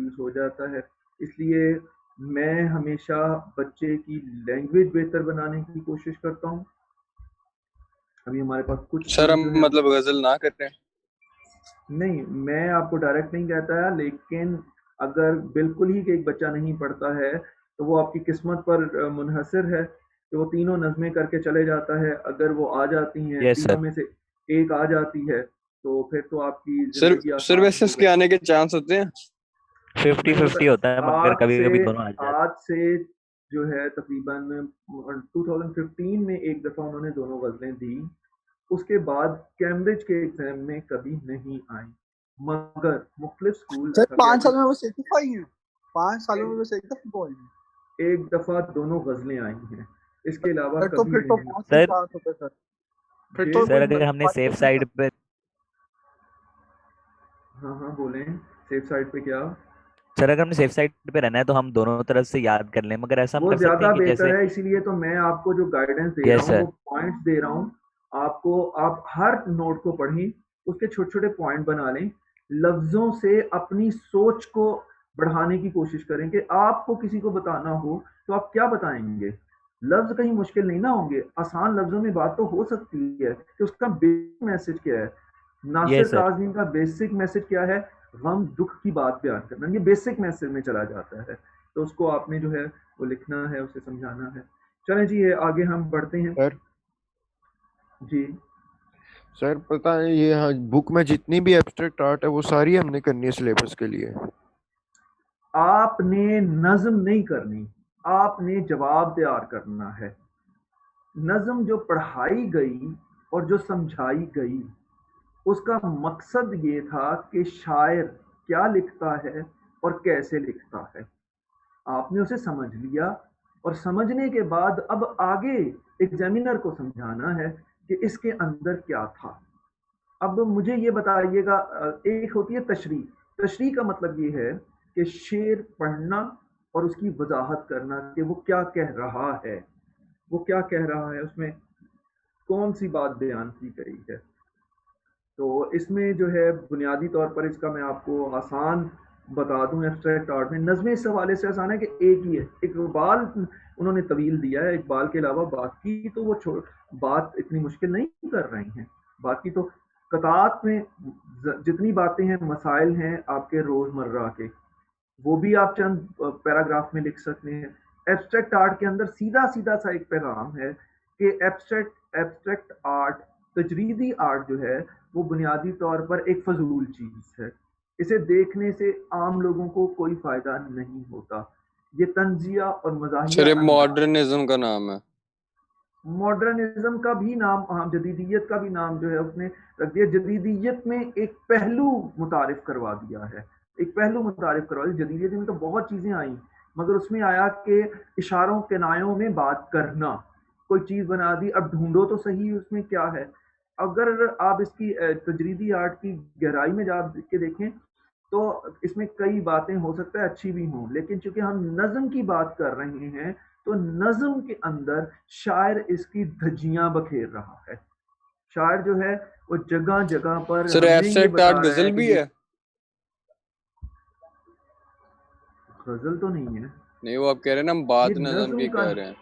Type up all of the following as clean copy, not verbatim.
Confuse ہو جاتا ہے. اس لیے میں ہمیشہ بچے کی لینگویج بہتر بنانے کی کوشش کرتا ہوں. ابھی ہمارے پاس کچھ سر ہم جو ہے مطلب غزل نہ کر رہے ہیں. نہیں، میں آپ کو ڈائریکٹ نہیں کہتا ہے، لیکن اگر بالکل ہی کہ ایک بچہ نہیں پڑھتا ہے تو وہ آپ کی قسمت پر منحصر ہے کہ وہ تینوں نظمیں کر کے چلے جاتا ہے. اگر وہ آ جاتی ہیں، یس سر. تینوں میں سے ایک آ جاتی ہے تو پھر تو آپ کی زندگی سر آسان ویسے ہو اس گئی. کے آنے کے چانس ہوتے ہیں؟ 50-50 ہوتا ہے مگر کبھی کبھی دونوں آ جاتے آج سے جو ہے تقریباً 2015 میں ایک دفعہ انہوں نے دونوں غزلیں دی. اس کے بعد کیمبرج کے ایگزام میں کبھی نہیں آئیں، مگر مختلف اسکول سر 5 سالوں میں بس ایک دفعہ ہی ہیں، 5 سالوں میں بس ایک دفعہ بول ہیں، ایک دفعہ دونوں غزلیں آئی ہیں، اس کے علاوہ پھر تو کبھی پھر تو نہیں. بہت سر. چانس ہوتے سر. پھر جی تو سر کوئی اگر ہم نے سیف بات سائڈ پہ ہاں ہاں بولیں، سیف سائڈ پہ کیا؟ سر اگر ہم نے سیف سائڈ پہ رہنا ہے تو ہم دونوں طرف سے یاد کر لیں، مگر ایسا ہم وہ کر سکتے زیادہ ہیں کہ بہتر جیسے ہے. اسی لیے تو میں آپ کو جو گائیڈنس دے رہا یس ہوں سر. وہ پوائنٹس دے رہا ہوں آپ کو. آپ ہر نوٹ کو پڑھیں، اس کے چھوٹے چھوٹے پوائنٹ بنا لیں، لفظوں سے اپنی سوچ کو بڑھانے کی کوشش کریں کہ آپ کو کسی کو بتانا ہو تو آپ کیا بتائیں گے. لفظ کہیں مشکل نہیں نہ ہوں گے، آسان لفظوں میں بات تو ہو سکتی ہے کہ اس کا بیسک میسج کیا ہے. ناصر یس سر. کاظمی کا بیسک میسج کیا ہے؟ غم دکھ کی بات بیان کرنا. یہ بیسک میسج میں چلا جاتا ہے، تو اس کو آپ نے جو ہے وہ لکھنا ہے، اسے سمجھانا ہے. چلیں جی آگے ہم بڑھتے ہیں. سر جی سر پتہ ہے یہ بک میں جتنی بھی ایبسٹریکٹ آرٹ ہے وہ ساری ہم نے کرنی ہے سلیبس کے لیے. آپ نے نظم نہیں کرنی، آپ نے جواب تیار کرنا ہے. نظم جو پڑھائی گئی اور جو سمجھائی گئی اس کا مقصد یہ تھا کہ شاعر کیا لکھتا ہے اور کیسے لکھتا ہے. آپ نے اسے سمجھ لیا اور سمجھنے کے بعد اب آگے ایگزامینر کو سمجھانا ہے کہ اس کے اندر کیا تھا. اب مجھے یہ بتائیے گا، ایک ہوتی ہے تشریح. تشریح کا مطلب یہ ہے کہ شعر پڑھنا اور اس کی وضاحت کرنا کہ وہ کیا کہہ رہا ہے، وہ کیا کہہ رہا ہے، اس میں کون سی بات بیان کی گئی ہے. تو اس میں جو ہے بنیادی طور پر اس کا میں آپ کو آسان بتا دوں. ایبسٹریکٹ آرٹ میں نظمیں اس حوالے سے آسان ہے کہ ایک ہی ہے. اقبال انہوں نے طویل دیا ہے، اقبال کے علاوہ باقی تو وہ بات اتنی مشکل نہیں کر رہے ہیں. باقی تو قطعات میں جتنی باتیں ہیں مسائل ہیں آپ کے روزمرہ کے، وہ بھی آپ چند پیراگراف میں لکھ سکتے ہیں. ایبسٹریکٹ آرٹ کے اندر سیدھا سیدھا سا ایک پیغام ہے کہ ایبسٹریکٹ آرٹ، تجریدی آرٹ جو ہے وہ بنیادی طور پر ایک فضول چیز ہے. اسے دیکھنے سے عام لوگوں کو کوئی فائدہ نہیں ہوتا. یہ طنزیہ اور مزاحیہ سر یہ انداز، ماڈرنزم کا نام ہے. ماڈرنزم کا بھی نام، ہاں جدیدیت کا بھی نام جو ہے اس نے رکھ دیا. جدیدیت میں ایک پہلو متعارف کروا دیا ہے، ایک پہلو متعارف کروا دیا. جدیدیت میں تو بہت چیزیں آئیں مگر اس میں آیا کہ اشاروں کنایوں میں بات کرنا، کوئی چیز بنا دی، اب ڈھونڈو تو صحیح اس میں کیا ہے. اگر آپ اس کی تجریدی آرٹ کی گہرائی میں جا کے دیکھیں تو اس میں کئی باتیں ہو سکتا ہے اچھی بھی ہوں، لیکن چونکہ ہم نظم کی بات کر رہے ہیں تو نظم کے اندر شاعر اس کی دھجیاں بکھیر رہا ہے. شاعر جو ہے وہ جگہ جگہ پر سر ہمیں یہ ایبسٹریکٹ بتا آرٹ رہا ہے غزل کہ بھی یہ ہے؟ غزل تو نہیں ہے، نہیں وہ آپ کہہ رہے ہیں نا ہم بات یہ نظم نظم کی کا، کہہ رہے ہیں.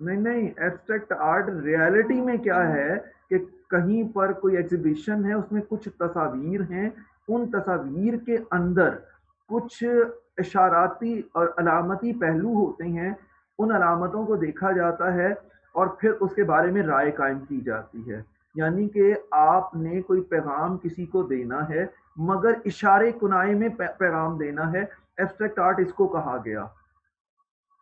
نہیں ایبسٹریکٹ آرٹ ریالٹی میں کیا ہے کہ کہیں پر کوئی ایگزیبیشن ہے، اس میں کچھ تصاویر ہیں، ان تصاویر کے اندر کچھ اشاراتی اور علامتی پہلو ہوتے ہیں، ان علامتوں کو دیکھا جاتا ہے اور پھر اس کے بارے میں رائے قائم کی جاتی ہے. یعنی کہ آپ نے کوئی پیغام کسی کو دینا ہے مگر اشارے کنائے میں پیغام دینا ہے. ایبسٹریکٹ آرٹ اس کو کہا گیا.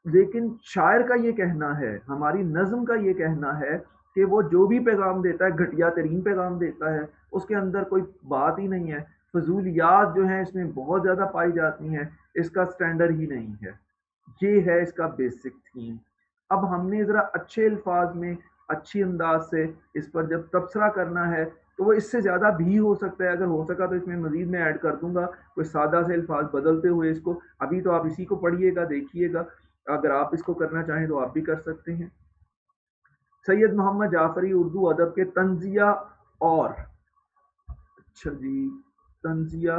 لیکن شاعر کا یہ کہنا ہے، ہماری نظم کا یہ کہنا ہے کہ وہ جو بھی پیغام دیتا ہے گھٹیا ترین پیغام دیتا ہے، اس کے اندر کوئی بات ہی نہیں ہے. فضولیات جو ہیں اس میں بہت زیادہ پائی جاتی ہیں، اس کا سٹینڈرڈ ہی نہیں ہے. یہ ہے اس کا بیسک تھیم. اب ہم نے ذرا اچھے الفاظ میں اچھی انداز سے اس پر جب تبصرہ کرنا ہے تو وہ اس سے زیادہ بھی ہو سکتا ہے. اگر ہو سکا تو اس میں مزید میں ایڈ کر دوں گا کوئی سادہ سے الفاظ بدلتے ہوئے اس کو. ابھی تو آپ اسی کو پڑھیے گا، دیکھیے گا، اگر آپ اس کو کرنا چاہیں تو آپ بھی کر سکتے ہیں. سید محمد جعفری اردو ادب کے طنزیہ اور، اچھا جی، طنزیہ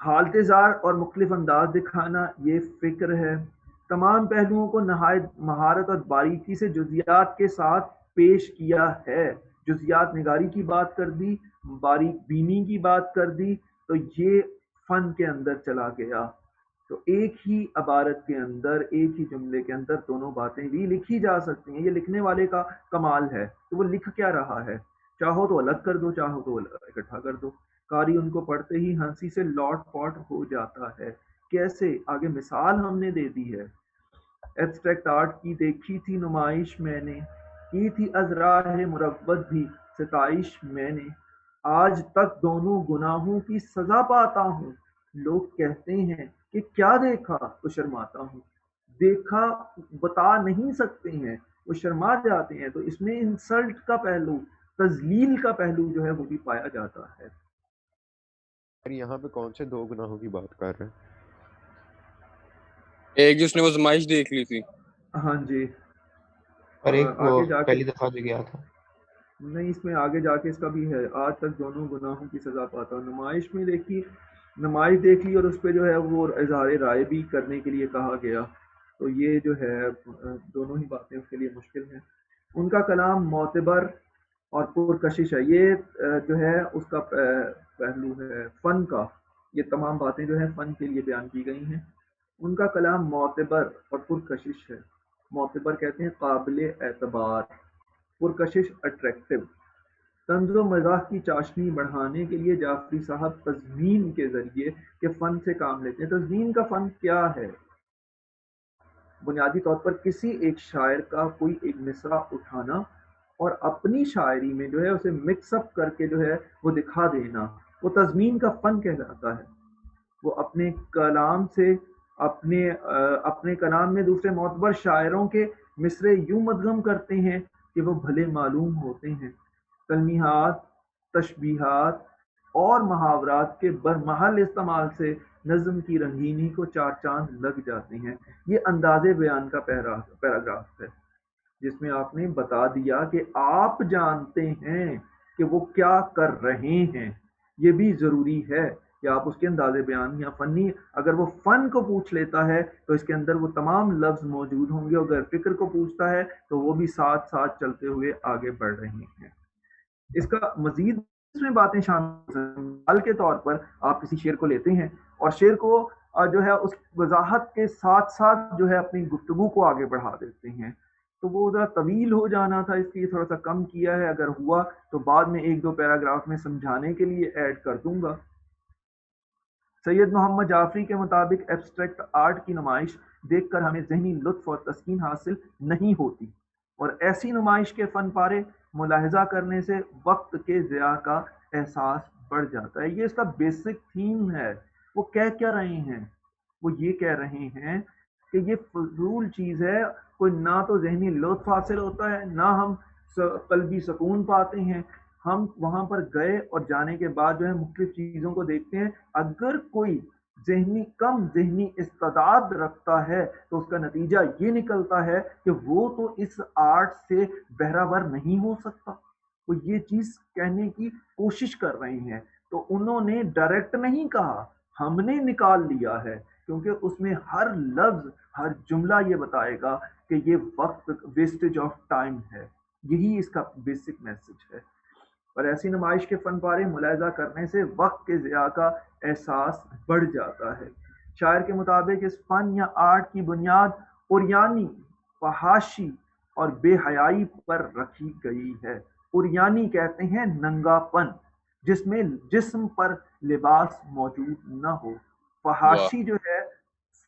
حالت زار اور مختلف انداز دکھانا یہ فکر ہے. تمام پہلوؤں کو نہایت مہارت اور باریکی سے جزیات کے ساتھ پیش کیا ہے. جزیات نگاری کی بات کر دی، باریک بینی کی بات کر دی، تو یہ فن کے اندر چلا گیا. تو ایک ہی عبارت کے اندر، ایک ہی جملے کے اندر دونوں باتیں بھی لکھی جا سکتی ہیں. یہ لکھنے والے کا کمال ہے کہ وہ لکھ کیا رہا ہے. چاہو تو الگ کر دو، چاہو تو اکٹھا کر دو. قاری ان کو پڑھتے ہی ہنسی سے لوٹ پوٹ ہو جاتا ہے. کیسے؟ آگے مثال ہم نے دے دی ہے. ایبسٹریکٹ آرٹ کی دیکھی تھی نمائش میں نے، کی تھی از راہ مروت بھی ستائش میں نے. آج تک دونوں گناہوں کی سزا پاتا ہوں. لوگ کہتے ہیں کہ کیا دیکھا، تو شرماتا ہوں. دیکھا بتا نہیں سکتے ہیں، وہ شرما جاتے ہیں. تو اس میں انسلٹ کا پہلو، تذلیل کا پہلو جو ہے وہ بھی پایا جاتا ہے. یہاں پہ کون سے دو گناہوں کی بات کر رہے ہیں؟ ایک جس نے وہ زمائش دیکھ لی تھی. ہاں جی. اور ایک وہ آگے جا کے پہلی دفعہ جو گیا تھا. نہیں، اس میں آگے جا کے اس کا بھی ہے. آج تک دونوں گناہوں کی سزا پاتا ہوں. نمائش میں دیکھی، نمائش دیکھ لی اور اس پہ جو ہے وہ اظہار رائے بھی کرنے کے لیے کہا گیا. تو یہ جو ہے دونوں ہی باتیں اس کے لیے مشکل ہیں. ان کا کلام معتبر اور پرکشش ہے. یہ جو ہے اس کا پہلو ہے فن کا. یہ تمام باتیں جو ہیں فن کے لیے بیان کی گئی ہیں. ان کا کلام معتبر اور پرکشش ہے. معتبر کہتے ہیں قابل اعتبار، پرکشش اٹریکٹیو. طنز و مزاح کی چاشنی بڑھانے کے لیے جعفری صاحب تزمین کے ذریعے کے فن سے کام لیتے ہیں. تزمین کا فن کیا ہے؟ بنیادی طور پر کسی ایک شاعر کا کوئی ایک مصرع اٹھانا اور اپنی شاعری میں جو ہے اسے مکس اپ کر کے جو ہے وہ دکھا دینا، وہ تزمین کا فن کہلاتا ہے. وہ اپنے کلام سے اپنے کلام میں دوسرے معتبر شاعروں کے مصرے یوں مدغم کرتے ہیں کہ وہ بھلے معلوم ہوتے ہیں. تلمیحات، تشبیہات اور محاورات کے برمحل استعمال سے نظم کی رنگینی کو چار چاند لگ جاتے ہیں. یہ انداز بیان کا پیراگراف ہے جس میں آپ نے بتا دیا کہ آپ جانتے ہیں کہ وہ کیا کر رہے ہیں. یہ بھی ضروری ہے کہ آپ اس کے انداز بیان یا فنی، اگر وہ فن کو پوچھ لیتا ہے تو اس کے اندر وہ تمام لفظ موجود ہوں گے. اگر فکر کو پوچھتا ہے تو وہ بھی ساتھ ساتھ چلتے ہوئے آگے بڑھ رہے ہیں. اس کا مزید اس میں باتیں شامل مثال کے طور پر آپ کسی شعر کو لیتے ہیں اور شعر کو جو ہے اس وضاحت کے ساتھ ساتھ جو ہے اپنی گفتگو کو آگے بڑھا دیتے ہیں. تو وہ ذرا طویل ہو جانا تھا، اس لیے تھوڑا سا کم کیا ہے. اگر ہوا تو بعد میں ایک دو پیراگراف میں سمجھانے کے لیے ایڈ کر دوں گا. سید محمد جعفری کے مطابق ایبسٹریکٹ آرٹ کی نمائش دیکھ کر ہمیں ذہنی لطف اور تسکین حاصل نہیں ہوتی، اور ایسی نمائش کے فن پارے ملاحظہ کرنے سے وقت کے ضیاع کا احساس بڑھ جاتا ہے. یہ اس کا بیسک تھیم ہے. وہ کہہ کیا رہے ہیں؟ وہ یہ کہہ رہے ہیں کہ یہ فضول چیز ہے. کوئی نہ تو ذہنی لطف حاصل ہوتا ہے، نہ ہم قلبی سکون پاتے ہیں. ہم وہاں پر گئے اور جانے کے بعد جو ہے مختلف چیزوں کو دیکھتے ہیں. اگر کوئی کم ذہنی استعداد رکھتا ہے تو اس کا نتیجہ یہ نکلتا ہے کہ وہ تو اس آرٹ سے بہرہور نہیں ہو سکتا. وہ یہ چیز کہنے کی کوشش کر رہے ہیں. تو انہوں نے ڈائریکٹ نہیں کہا، ہم نے نکال لیا ہے، کیونکہ اس میں ہر لفظ، ہر جملہ یہ بتائے گا کہ یہ وقت ویسٹیج آف ٹائم ہے. یہی اس کا بیسک میسج ہے. اور ایسی نمائش کے فن پارے ملاحظہ کرنے سے وقت کے ضیاع کا احساس بڑھ جاتا ہے. شاعر کے مطابق اس فن یا آرٹ کی بنیاد اوریانی، فحاشی اور بے حیائی پر رکھی گئی ہے. اوریانی کہتے ہیں ننگا پن، جس میں جسم پر لباس موجود نہ ہو. فحاشی جو ہے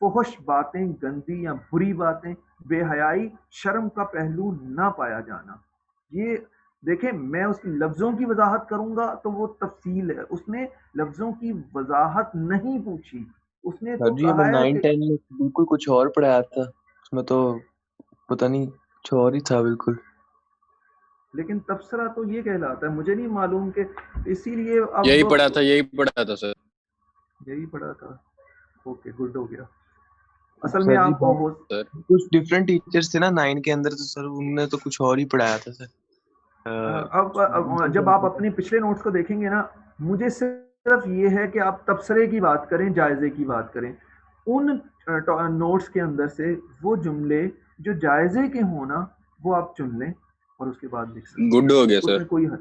فحش باتیں، گندی یا بری باتیں. بے حیائی شرم کا پہلو نہ پایا جانا. یہ دیکھیں، میں اس کی لفظوں کی وضاحت کروں گا تو وہ تفصیل ہے. اس نے لفظوں کی وضاحت نہیں پوچھی. اس نے تو جی کہا ہمیں ہے 9-10 میں بالکل کچھ اور پڑھایا تھا، اس میں تو پتہ نہیں کچھ اور ہی تھا بالکل. لیکن تبصرہ تو یہ کہلاتا ہے. مجھے نہیں معلوم کہ اسی لیے اب یہی پڑھا تھا سر. یہی پڑھا تھا. اوکے، گڈ ہو گیا. اصل میں سر جی آپ کو کچھ ڈفرینٹ ٹیچرز تھے نا 9 کے اندر، تو سر انہوں نے تو کچھ اور ہی پڑھایا تھا سر. اب جب آپ اپنے پچھلے نوٹس کو دیکھیں گے نا، مجھے صرف صرف یہ ہے کہ آپ تبصرے کی بات کریں، جائزے کی بات کریں، ان نوٹس کے اندر سے وہ جملے جو جائزے کے ہونا وہ آپ چن لیں اور اس کے بعد لکھ سکیں. گڈ ہو گیا اس سر. میں کوئی حل،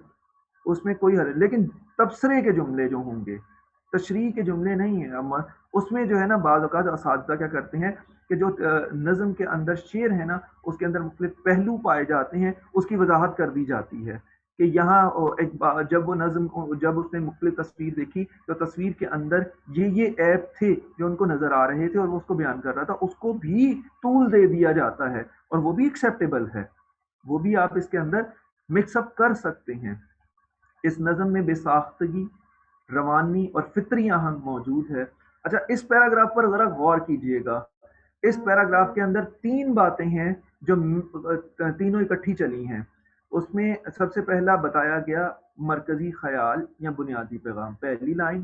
اس میں کوئی حل. لیکن تبصرے کے جملے جو ہوں گے، تشریح کے جملے نہیں ہیں. اما اس میں جو ہے نا بعض اوقات اساتذہ کیا کرتے ہیں کہ جو نظم کے اندر شعر ہے نا اس کے اندر مختلف پہلو پائے جاتے ہیں، اس کی وضاحت کر دی جاتی ہے کہ یہاں جب وہ نظم جب اس نے مختلف تصویر دیکھی تو تصویر کے اندر یہ عیب تھے جو ان کو نظر آ رہے تھے اور وہ اس کو بیان کر رہا تھا، اس کو بھی طول دے دیا جاتا ہے اور وہ بھی ایکسیپٹیبل ہے، وہ بھی آپ اس کے اندر مکس اپ کر سکتے ہیں. اس نظم میں بے ساختگی، روانی اور فطری آہنگ موجود ہے. اچھا، اس پیراگراف پر ذرا غور کیجئے گا. اس پیراگراف کے اندر 3 باتیں ہیں جو تینوں اکٹھی چلی ہیں. اس میں سب سے پہلا بتایا گیا مرکزی خیال یا بنیادی پیغام، پہلی لائن.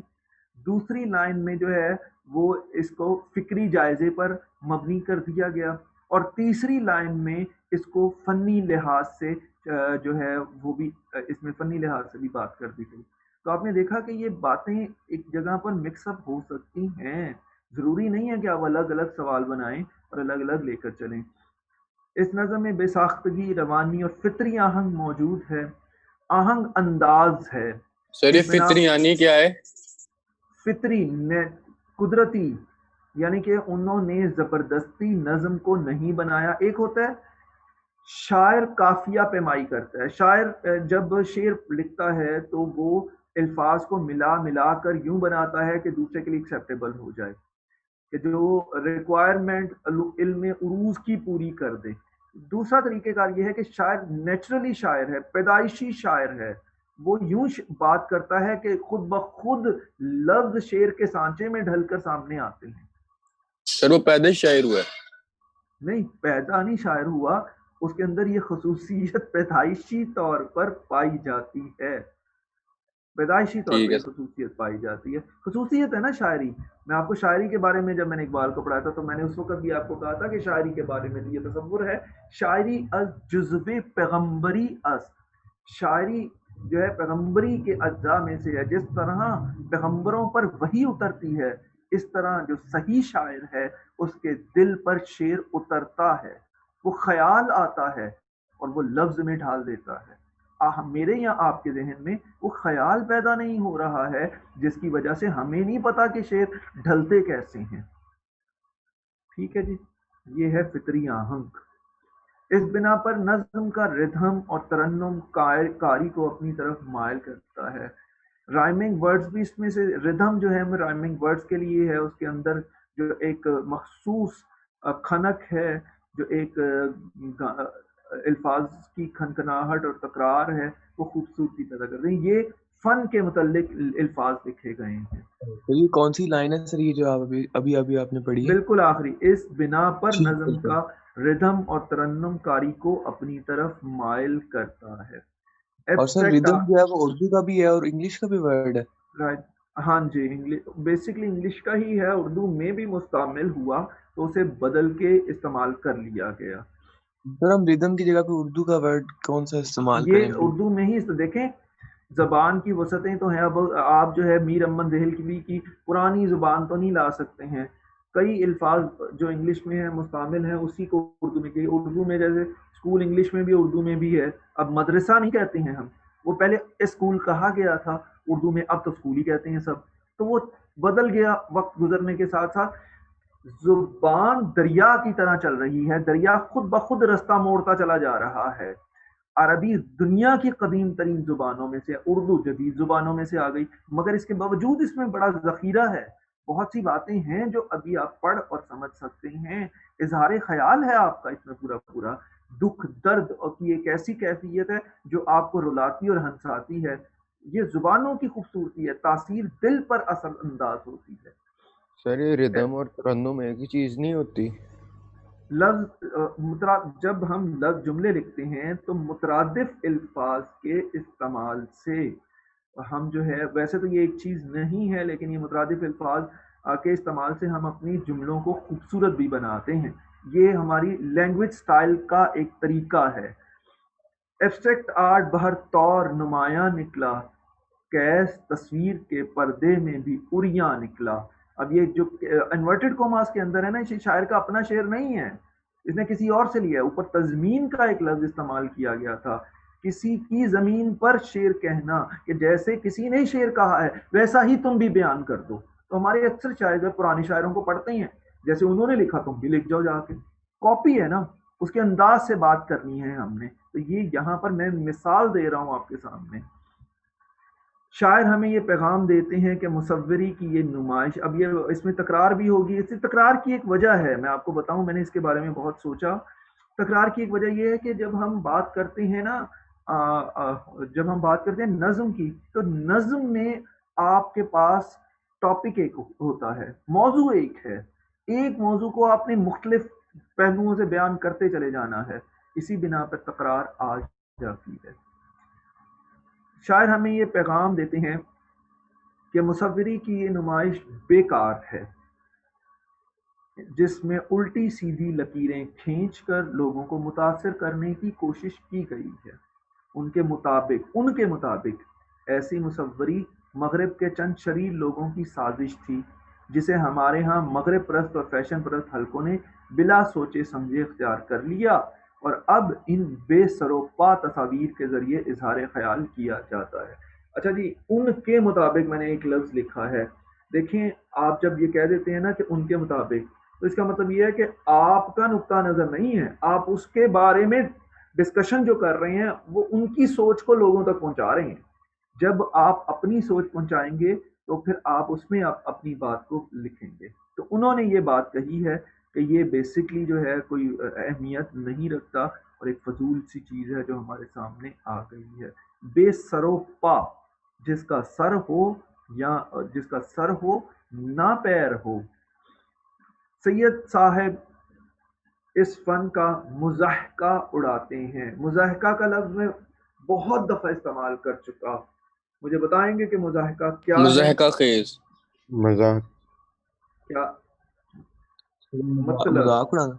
دوسری لائن میں جو ہے وہ اس کو فکری جائزے پر مبنی کر دیا گیا، اور تیسری لائن میں اس کو فنی لحاظ سے جو ہے وہ بھی اس میں فنی لحاظ سے بھی بات کر دی گئی. تو آپ نے دیکھا کہ یہ باتیں ایک جگہ پر مکس اپ ہو سکتی ہیں، ضروری نہیں ہے کہ آپ الگ الگ سوال بنائیں اور الگ الگ لے کر چلیں. اس نظم میں بے ساختگی، روانی اور فطری آہنگ موجود ہے. آہنگ انداز ہے. سر یہ اس بنا فطری یعنی کیا ہے؟ فطری قدرتی، یعنی کہ انہوں نے زبردستی نظم کو نہیں بنایا. ایک ہوتا ہے شاعر قافیہ پیمائی کرتا ہے. شاعر جب شعر لکھتا ہے تو وہ الفاظ کو ملا ملا کر یوں بناتا ہے کہ دوسرے کے لیے ایکسیپٹیبل ہو جائے، کہ جو ریکوائرمنٹ علم عروض کی پوری کر دے. دوسرا طریقہ کار یہ ہے کہ شاعر نیچرلی شاعر ہے، پیدائشی شاعر ہے، وہ یوں بات کرتا ہے کہ خود بخود لفظ شعر کے سانچے میں ڈھل کر سامنے آتے ہیں. سر وہ پیدائش شاعر ہوا ہے؟ نہیں، پیدا نہیں شاعر ہوا، اس کے اندر یہ خصوصیت پیدائشی طور پر پائی جاتی ہے. پیدائشی طور ٹھیک پر ہے یہ خصوصیت پائی جاتی ہے. خصوصیت ہے نا شاعری. میں آپ کو شاعری کے بارے میں جب میں نے اقبال کو پڑھایا تھا تو میں نے اس وقت بھی آپ کو کہا تھا کہ شاعری کے بارے میں یہ تصور ہے، شاعری از جزو پیغمبری از. شاعری جو ہے پیغمبری کے اجزاء میں سے ہے. جس طرح پیغمبروں پر وحی اترتی ہے اس طرح جو صحیح شاعر ہے اس کے دل پر شعر اترتا ہے، وہ خیال آتا ہے اور وہ لفظ میں ڈھال دیتا ہے. میرے یا آپ کے ذہن میں وہ خیال پیدا نہیں ہو رہا ہے جس کی وجہ سے ہمیں نہیں پتا کہ شعر ڈھلتے کیسے ہیں. ٹھیک ہے جی، یہ ہے فطری آہنگ. اس بنا پر نظم کا ردھم اور ترنم کاری کو اپنی طرف مائل کرتا ہے. رائمنگ ورڈز بھی اس میں سے، ردھم جو ہے رائمنگ ورڈز کے لیے ہے، اس کے اندر جو ایک مخصوص کھنک ہے، جو ایک الفاظ کی کھنکھناہٹ اور تکرار ہے، وہ خوبصورتی پیدا کر رہے ہیں. یہ فن کے متعلق الفاظ لکھے گئے ہیں. تو یہ کون سی لائن ہے سر یہ جو آپ ابھی آپ نے پڑھی ہے؟ بالکل آخری. اس بنا پر ٹھیک ہے نظم سر. کا ردھم اور ترنم کاری کو اپنی طرف مائل کرتا ہے. اور سر ردم جو ہے وہ اردو کا بھی ہے اور انگلش کا بھی ورڈ ہے؟ رائٹ، ہاں جی، بیسکلی انگلش کا ہی ہے، اردو میں بھی مستعمل ہوا تو اسے بدل کے استعمال کر لیا گیا. سر ہم ردم کی جگہ پہ اردو کا ورڈ کون سا استعمال کریں؟ یہ اردو میں ہی دیکھیں، زبان کی وسعتیں تو ہیں. اب آپ جو ہے میر امن دہلوی کی پرانی زبان تو نہیں لا سکتے ہیں. کئی الفاظ جو انگلش میں ہیں مستعمل ہیں اسی کو اردو میں کہی. اردو میں جیسے اسکول انگلش میں بھی اردو میں بھی ہے. اب مدرسہ نہیں کہتے ہیں ہم، وہ پہلے اسکول کہا گیا تھا اردو میں، اب تو اسکول ہی کہتے ہیں سب. تو وہ بدل گیا وقت گزرنے کے ساتھ ساتھ. زبان دریا کی طرح چل رہی ہے، دریا خود بخود رستہ موڑتا چلا جا رہا ہے. عربی دنیا کی قدیم ترین زبانوں میں سے، اردو جدید زبانوں میں سے آ گئی، مگر اس کے باوجود اس میں بڑا ذخیرہ ہے. بہت سی باتیں ہیں جو ابھی آپ پڑھ اور سمجھ سکتے ہیں. اظہار خیال ہے آپ کا اس میں پورا پورا، دکھ درد اور کی ایک ایسی کیفیت ہے جو آپ کو رلاتی اور ہنساتی ہے. یہ زبانوں کی خوبصورتی ہے، تاثیر دل پر اثر انداز ہوتی ہے. سر یہ ردم اور ترنم ایک ہی چیز نہیں ہوتی؟ لفظ جب ہم لفظ جملے لکھتے ہیں تو مترادف الفاظ کے استعمال سے ہم جو ہے، ویسے تو یہ ایک چیز نہیں ہے لیکن یہ مترادف الفاظ کے استعمال سے ہم اپنی جملوں کو خوبصورت بھی بناتے ہیں. یہ ہماری لینگویج سٹائل کا ایک طریقہ ہے. ایبسٹریکٹ آرٹ بہر طور نمایاں نکلا کیس تصویر کے پردے میں بھی اریاں نکلا. اب یہ جو انورٹڈ کوماس کے اندر ہے نا، یہ شاعر کا اپنا شعر نہیں ہے، اس نے کسی اور سے لیا ہے. اوپر تضمین کا ایک لفظ استعمال کیا گیا تھا، کسی کی زمین پر شعر کہنا، کہ جیسے کسی نے شعر کہا ہے ویسا ہی تم بھی بیان کر دو. تو ہمارے اکثر شاعر جو پرانے شاعروں کو پڑھتے ہیں، جیسے انہوں نے لکھا تم بھی لکھ جاؤ جا کے. کاپی ہے نا، اس کے انداز سے بات کرنی ہے ہم نے. تو یہ یہاں پر میں مثال دے رہا ہوں آپ کے سامنے. شاعر ہمیں یہ پیغام دیتے ہیں کہ مصوری کی یہ نمائش، اب یہ اس میں تکرار بھی ہوگی. اس تکرار کی ایک وجہ ہے، میں آپ کو بتاؤں، میں نے اس کے بارے میں بہت سوچا. تکرار کی ایک وجہ یہ ہے کہ جب ہم بات کرتے ہیں نا، جب ہم بات کرتے ہیں نظم کی، تو نظم میں آپ کے پاس ٹاپک ایک ہوتا ہے، موضوع ایک ہے. ایک موضوع کو آپ نے مختلف پہلوؤں سے بیان کرتے چلے جانا ہے. اسی بنا پر تکرار آ جاتی ہے. شاعر ہمیں یہ پیغام دیتے ہیں کہ مصوری کی یہ نمائش بیکار ہے، جس میں الٹی سیدھی لکیریں کھینچ کر لوگوں کو متاثر کرنے کی کوشش کی گئی ہے. ان کے مطابق ایسی مصوری مغرب کے چند شریر لوگوں کی سازش تھی، جسے ہمارے ہاں مغرب پرست اور فیشن پرست حلقوں نے بلا سوچے سمجھے اختیار کر لیا، اور اب ان بے سر و پا تصاویر کے ذریعے اظہار خیال کیا جاتا ہے. اچھا جی، ان کے مطابق میں نے ایک لفظ لکھا ہے. دیکھیں، آپ جب یہ کہہ دیتے ہیں نا کہ ان کے مطابق، تو اس کا مطلب یہ ہے کہ آپ کا نقطہ نظر نہیں ہے، آپ اس کے بارے میں ڈسکشن جو کر رہے ہیں وہ ان کی سوچ کو لوگوں تک پہنچا رہے ہیں. جب آپ اپنی سوچ پہنچائیں گے تو پھر آپ اس میں اپنی بات کو لکھیں گے. تو انہوں نے یہ بات کہی ہے کہ یہ بیسکلی جو ہے کوئی اہمیت نہیں رکھتا اور ایک فضول سی چیز ہے جو ہمارے سامنے آ گئی ہے. بے سر و پا، جس کا سر ہو یا جس کا سر ہو نہ پیر ہو. سید صاحب اس فن کا مضحکہ اڑاتے ہیں. مضحکہ کا لفظ میں بہت دفعہ استعمال کر چکا. مجھے بتائیں گے کہ مضحکہ کیا ہے؟ مضحکہ خیز، مذاق. کیا مطلب؟ مذاق اڑانا،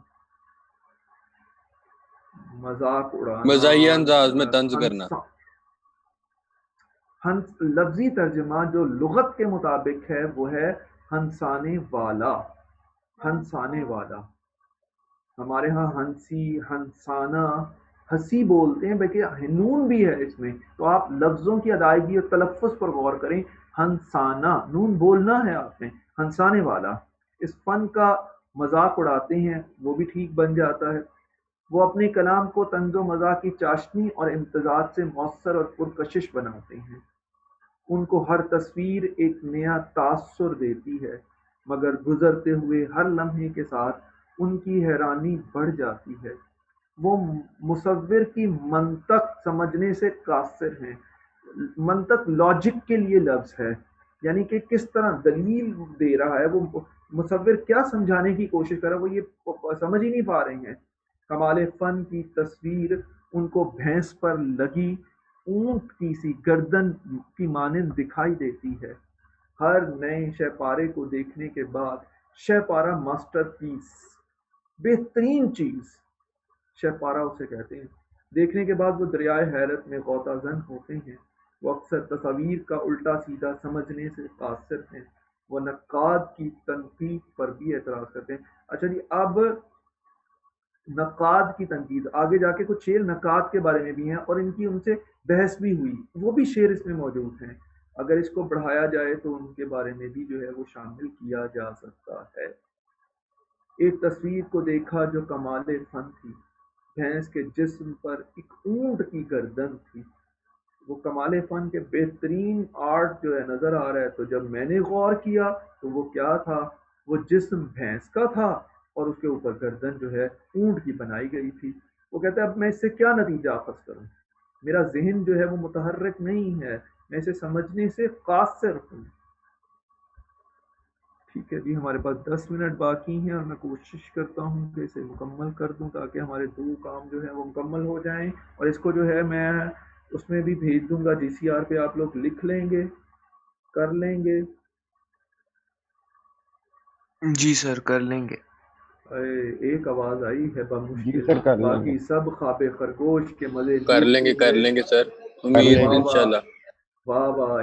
مذاق اڑانا، مزاحیہ انداز میں طنز کرنا. لفظی ترجمہ جو لغت کے مطابق ہے وہ ہے ہنسانے والا. ہنسانے والا، ہمارے ہاں ہنسی، ہنسانا، ہنسی بولتے ہیں، بلکہ نون بھی ہے اس میں. تو آپ لفظوں کی ادائیگی اور تلفظ پر غور کریں. ہنسانا، نون بولنا ہے آپ نے. ہنسانے والا، اس فن کا مذاق اڑاتے ہیں، وہ بھی ٹھیک بن جاتا ہے. وہ اپنے کلام کو طنز و مزاح کی چاشنی اور امتزاج سے مؤثر اور پرکشش بناتے ہیں. ان کو ہر تصویر ایک نیا تاثر دیتی ہے، مگر گزرتے ہوئے ہر لمحے کے ساتھ ان کی حیرانی بڑھ جاتی ہے. وہ مصور کی منطق سمجھنے سے قاصر ہیں. منطق لاجک کے لیے لفظ ہے، یعنی کہ کس طرح دلیل دے رہا ہے، وہ مصور کیا سمجھانے کی کوشش کر رہا ہے، وہ یہ سمجھ ہی نہیں پا رہے ہیں. کمال فن کی تصویر ان کو بھینس پر لگی اونٹ کی سی گردن کی مانند دکھائی دیتی ہے. ہر نئے شہ پارے کو دیکھنے کے بعد شہ پارا ماسٹر پیس، بہترین چیز شہ پارا اسے کہتے ہیں، دیکھنے کے بعد وہ دریائے حیرت میں غوطہ زن ہوتے ہیں. وہ اکثر تصاویر کا الٹا سیدھا سمجھنے سے قاصر ہیں. وہ نقاد کی تنقید پر بھی اعتراض کرتے ہیں. اچھا جی، اب نقاد کی تنقید، آگے جا کے کچھ شعر نقاد کے بارے میں بھی ہیں اور ان کی ان سے بحث بھی ہوئی، وہ بھی شعر اس میں موجود ہیں. اگر اس کو بڑھایا جائے تو ان کے بارے میں بھی جو ہے وہ شامل کیا جا سکتا ہے. ایک تصویر کو دیکھا جو کمال فن تھی، بھینس کے جسم پر ایک اونٹ کی گردن تھی. وہ کمال فن کے بہترین آرٹ جو ہے نظر آ رہا ہے. تو جب میں نے غور کیا تو وہ کیا تھا، وہ جسم بھینس کا تھا اور اس کے اوپر گردن جو ہے اونٹ کی بنائی گئی تھی. وہ کہتا ہے اب میں اس سے کیا نتیجہ اخذ کروں، میرا ذہن جو ہے وہ متحرک نہیں ہے، میں اسے سمجھنے سے قاصر ہوں. ٹھیک ہے جی، ہمارے پاس 10 منٹ باقی ہیں اور میں کوشش کرتا ہوں کہ اسے مکمل کر دوں تاکہ ہمارے 2 کام جو ہے وہ مکمل ہو جائیں. اور اس کو جو ہے میں اس میں بھی بھیج دوں گا GCR پہ، آپ لوگ لکھ لیں گے، کر لیں گے. جی سر کر لیں گے. ایک آواز آئی ہے جی بمشکل، سر کر لیں باقی گے. سب خواب خرگوش کے مزے کر لیں گے سر، امید انشاءاللہ. واہ واہ،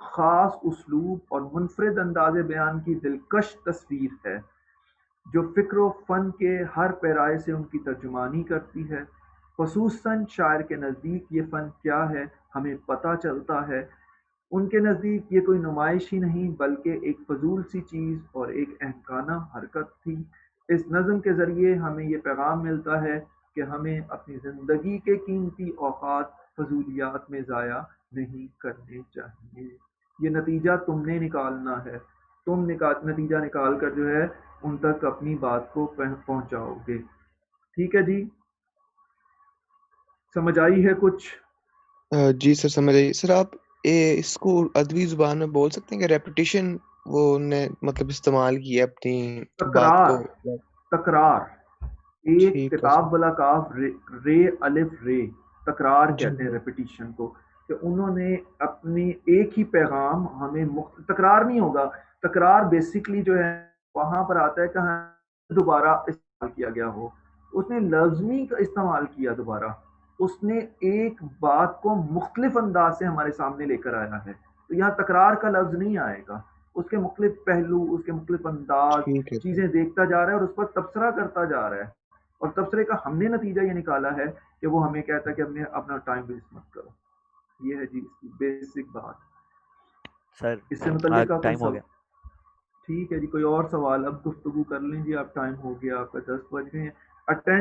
خاص اسلوب اور منفرد انداز بیان کی دلکش تصویر ہے جو فکر و فن کے ہر پیرائے سے ان کی ترجمانی کرتی ہے۔ خصوصاً شاعر کے نزدیک یہ فن کیا ہے ہمیں پتہ چلتا ہے۔ ان کے نزدیک یہ کوئی نمائش ہی نہیں بلکہ ایک فضول سی چیز اور ایک احمقانہ حرکت تھی۔ اس نظم کے ذریعے ہمیں یہ پیغام ملتا ہے کہ ہمیں اپنی زندگی کے قیمتی اوقات فضولیات میں ضائع نہیں کرنے چاہیے۔ یہ نتیجہ تم نے نکالنا ہے، تم نتیجہ نکال کر جو ہے ان تک اپنی بات کو پہنچاؤ گے۔ ٹھیک ہے جی، سمجھ آئی ہے کچھ؟ جی سر سمجھ آئیے سر۔ آپ اس کو ادبی زبان میں بول سکتے ہیں کہ ریپیٹیشن وہ نے مطلب استعمال کیا اپنی بات کو؟ تکرار، ایک ٹھیک ہے کتاب سر۔ والا کاف رے الف رے، تکرار جی کہتے ہیں ریپیٹیشن کو، کہ انہوں نے اپنی ایک ہی پیغام ہمیں تکرار نہیں ہوگا، تکرار بیسیکلی جو ہے وہاں پر آتا ہے کہ دوبارہ استعمال کیا گیا ہو، اس نے لازمی کا استعمال کیا دوبارہ، اس نے ایک بات کو مختلف انداز سے ہمارے سامنے لے کر آیا ہے، تو یہاں تکرار کا لفظ نہیں آئے گا، اس کے مختلف پہلو، اس کے مختلف انداز، ٹھیک ہے سر۔ چیزیں دیکھتا جا رہا ہے اور اس پر تبصرہ کرتا جا رہا ہے، اور تبصرے کا ہم نے نتیجہ یہ نکالا ہے کہ وہ ہمیں کہتا ہے کہ ہم نے اپنا ٹائم ویسٹ مت کرو۔ یہ ہے جی اس کی بیسک بات۔ سر اس سے متعلق آپ ٹائم ہو گیا۔ ٹھیک ہے جی، کوئی اور سوال؟ اب گفتگو کر لیں جی، آپ ٹائم ہو گیا آپ کا 10 بج گئے ہیں۔ اٹینڈ